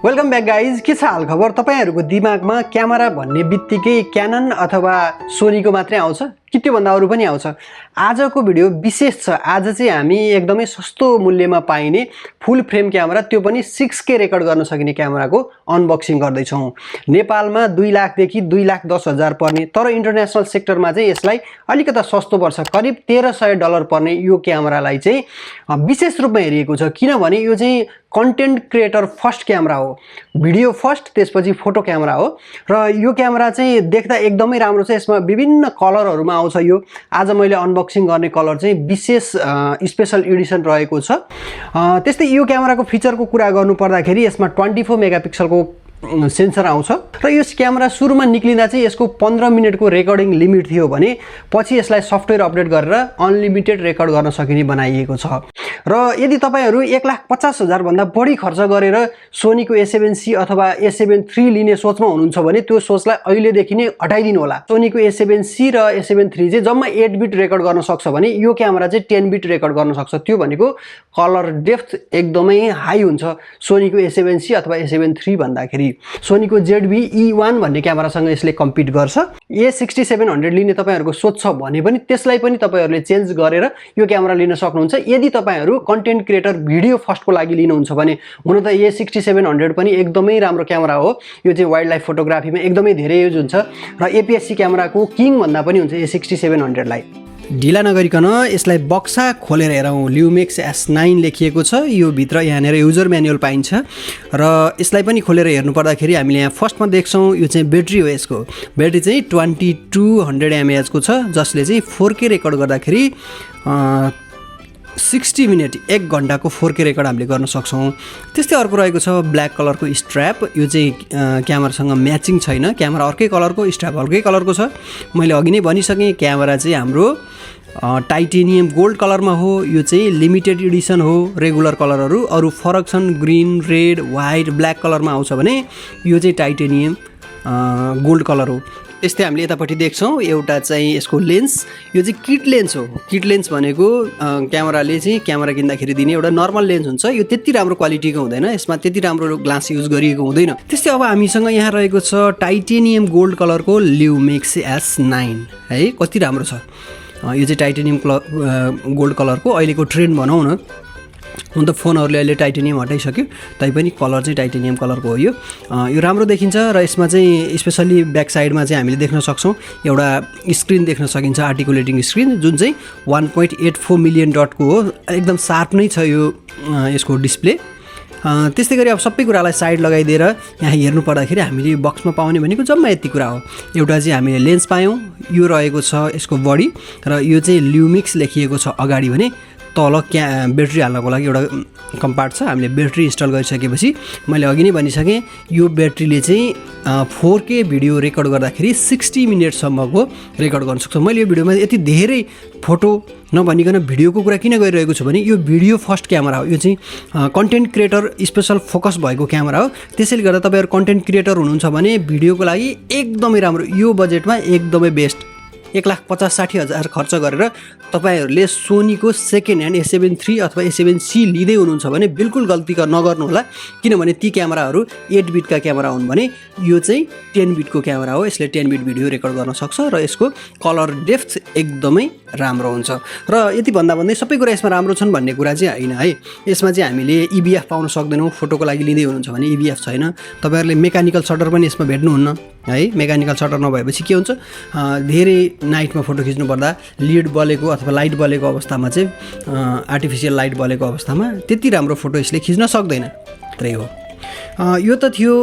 Welcome back guys. के छ हाल खबर? तपाईहरुको दिमागमा क्यामेरा भन्ने बित्तिकै क्यानन अथवा सोनीको मात्रै आउँछ कि त्योभन्दा अरु पनि आउँछ? आजको भिडियो विशेष छ। आज चाहिँ हामी एकदमै सस्तो मूल्यमा पाइने फुल फ्रेम क्यामेरा, त्यो पनि 6K रेकर्ड गर्न सकिने क्यामेराको अनबक्सिङ गर्दै छौं। नेपालमा 2 लाख देखि 2,10,000 पर्ने, तर इन्टरनेशनल सेक्टरमा चाहिँ यसलाई अलिकता सस्तो पर्छ, करिब $1300 पर्ने यो क्यामेरालाई चाहिँ विशेष रूपमा हेरिएको छ। किनभने यो चाहिँ कन्टेन्ट क्रिएटर फर्स्ट क्यामेरा हो, भिडियो फर्स्ट, त्यसपछि फोटो क्यामेरा हो। र यो क्यामेरा चाहिँ देख्दा एकदमै राम्रो छ। यसमा विभिन्न कलरहरुमा आउँछ। यो आज मैले अनबक्सिङ गर्ने कलर चाहिँ विशेष स्पेशल एडिसन रहेको छ। त्यस्तै यो क्यामेराको फिचरको कुरा गर्नु पर्दाखेरि यसमा 24 मेगापिक्सलको सेन्सर आउँछ र यो क्यामेरा सुरुमा निक्लिँदा चाहिँ यसको 15 मिनेटको रेकर्डिङ लिमिट थियो भने पछि यसलाई सफ्टवेयर अपडेट गरेर अनलिमिटेड रेकर्ड गर्न सकिने बनाइएको छ। र यदि तपाईहरु 1,50,000 भन्दा बढी खर्च गरेर सोनीको A7C अथवा A7 III लिने सोचमा हुनुहुन्छ भने त्यो सोचलाई अहिलेदेखि नै हटाइदिनु होला। सोनीको A7C र A7 III चाहिँ जम्मा 8 बिट रेकर्ड गर्न सक्छ भने यो क्यामेरा चाहिँ 10 बिट रेकर्ड गर्न सक्छ। त्यो भनेको कलर डेप्थ एकदमै हाई हुन्छ सोनीको A7C अथवा A7 III भन्दाखेरि। सोनीको ZV-E1 भन्ने क्यामेरासँग यसले कम्पिट गर्छ। A6700 लिने तपाईहरुको सोच छ भने पनि त्यसलाई पनि तपाईहरुले चेन्ज गरेर यो क्यामेरा लिन सक्नुहुन्छ। यदि तपाईहरु कन्टेन्ट क्रिएटर भिडियो फर्स्टको लागि लिनुहुन्छ भने हुन त A6700 पनि एकदमै राम्रो क्यामेरा हो। यो चाहिँ वाइल्ड लाइफ फोटोग्राफीमा एकदमै धेरै युज हुन्छ र APS-C क्यामेराको किङ भन्दा पनि हुन्छ A6700 लाई। ढिला नगरिकन यसलाई बक्सा खोलेर हेरौँ। ल्युमेक्स S9 लेखिएको छ। यो भित्र यहाँनेर युजर म्यानुअल पाइन्छ र यसलाई पनि खोलेर हेर्नु पर्दाखेरि हामीले यहाँ फर्स्टमा देख्छौँ यो चाहिँ ब्याट्री हो। यसको ब्याट्री चाहिँ 2200 mAh को छ, जसले चाहिँ 4K रेकर्ड गर्दाखेरि 60 मिनट 1 घण्टाको 4K रेकर्ड हामीले गर्न सक्छौँ। त्यस्तै अर्को रहेको छ ब्ल्याक कलरको स्ट्र्याप। यो चाहिँ क्यामेरासँग म्याचिङ छैन, क्यामेरा अर्कै कलरको, स्ट्र्याप अर्कै कलरको छ। मैले अघि नै भनिसकेँ क्यामेरा चाहिँ हाम्रो टाइटेनियम गोल्ड कलरमा हो। यो चाहिँ लिमिटेड एडिसन हो। रेगुलर कलरहरू अरू फरक छन्, ग्रीन, रेड, व्हाइट, ब्ल्याक कलरमा आउँछ भने यो चाहिँ टाइटेनियम गोल्ड कलर हो। त्यस्तै हामीले यतापट्टि देख्छौँ एउटा चाहिँ यसको लेन्स। यो चाहिँ किट लेन्स हो। किट लेन्स भनेको क्यामेराले चाहिँ क्यामेरा किन्दाखेरि दिने एउटा नर्मल लेन्स हुन्छ। यो त्यति राम्रो क्वालिटीको हुँदैन, यसमा त्यति राम्रो ग्लास युज गरिएको हुँदैन। त्यस्तै अब हामीसँग यहाँ रहेको छ टाइटेनियम गोल्ड कलरको ल्युमेक्स S9 है। कति राम्रो छ। यो चाहिँ टाइटेनियम गोल्ड कलरको अहिलेको ट्रेन्ड भनौँ न। हुन त फोनहरूले अहिले टाइटेनियम हटाइसक्यो, तैपनि कलर चाहिँ टाइटेनियम कलरको हो। यो राम्रो देखिन्छ र यसमा चाहिँ स्पेसल्ली ब्याक साइडमा चाहिँ हामीले देख्न सक्छौँ एउटा स्क्रिन देख्न सकिन्छ, आर्टिकुलेटिङ स्क्रिन, जुन चाहिँ 1.84 मिलियन डटको हो। एकदम सार्प नै छ यो यसको डिस्प्ले। त्यस्तै गरी अब सबै कुरालाई साइड लगाइदिएर यहाँ हेर्नु पर्दाखेरि हामीले बक्समा पाउने भनेको जम्मा यति कुरा हो। एउटा चाहिँ हामीले लेन्स पायौँ, यो रहेको छ यसको बडी, र यो चाहिँ ल्युमिक्स लेखिएको छ अगाडि भने तल ब्याट्री हाल्नको लागि एउटा कम्पार्ट छ। हामीले ब्याट्री इन्स्टल गरिसकेपछि मैले अघि नै भनिसकेँ यो ब्याट्रीले चाहिँ 4K भिडियो रेकर्ड गर्दाखेरि 60 मिनटसम्मको रेकर्ड गर्न सक्छ। मैले यो भिडियोमा यति धेरै फोटो नभनिकन भिडियोको कुरा किन गरिरहेको छु भने यो भिडियो फर्स्ट क्यामेरा हो। यो चाहिँ कन्टेन्ट क्रिएटर स्पेसल फोकस भएको क्यामेरा हो। त्यसैले गर्दा तपाईहरु कन्टेन्ट क्रिएटर हुनुहुन्छ भने भिडियोको लागि एकदमै राम्रो, यो बजेटमा एकदमै बेस्ट। 1,50,000-60,000 खर्च गरेर तपाईहरुले सोनीको सेकेन्ड ह्यान्ड A7 III अथवा A7C लिँदै हुनुहुन्छ भने बिल्कुल गल्ती नगर्नु होला। किनभने ती क्यामेराहरू 8 बिटका क्यामेरा हुन् भने यो चाहिँ 10 बिटको क्यामेरा हो। यसले 10 बिट भिडियो रेकर्ड गर्न सक्छ र यसको कलर डेप्थ एकदमै राम्रो हुन्छ। र यति भन्दै सबै कुरा यसमा राम्रो छन् भन्ने कुरा चाहिँ हैन है। यसमा चाहिँ हामीले EVF पाउन सक्दैनौँ। फोटोको लागि लिँदै हुनुहुन्छ भने EVF छैन। तपाईहरुले मेकानिकल सटर पनि यसमा भेट्नुहुन्न है। मेकानिकल सटर नभएपछि के हुन्छ, धेरै नाइटमा फोटो खिच्नु पर्दा लिड बलेको अथवा लाइट बलेको अवस्थामा चाहिँ आर्टिफिसियल लाइट बलेको अवस्थामा त्यति राम्रो फोटो यसले खिच्न सक्दैन। त्यही हो। यो त थियो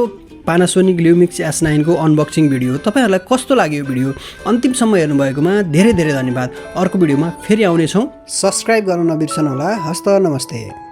पानासोनिक ल्युमिक्स S9 को अनबक्सिङ भिडियो। तपाईहरुलाई कस्तो लाग्यो यो भिडियो? अन्तिमसम्म हेर्नुभएकोमा धेरै धेरै धन्यवाद। अर्को भिडियोमा फेरि आउनेछौँ। सब्स्क्राइब गर्न नबिर्सनु होला। हस्त नमस्ते।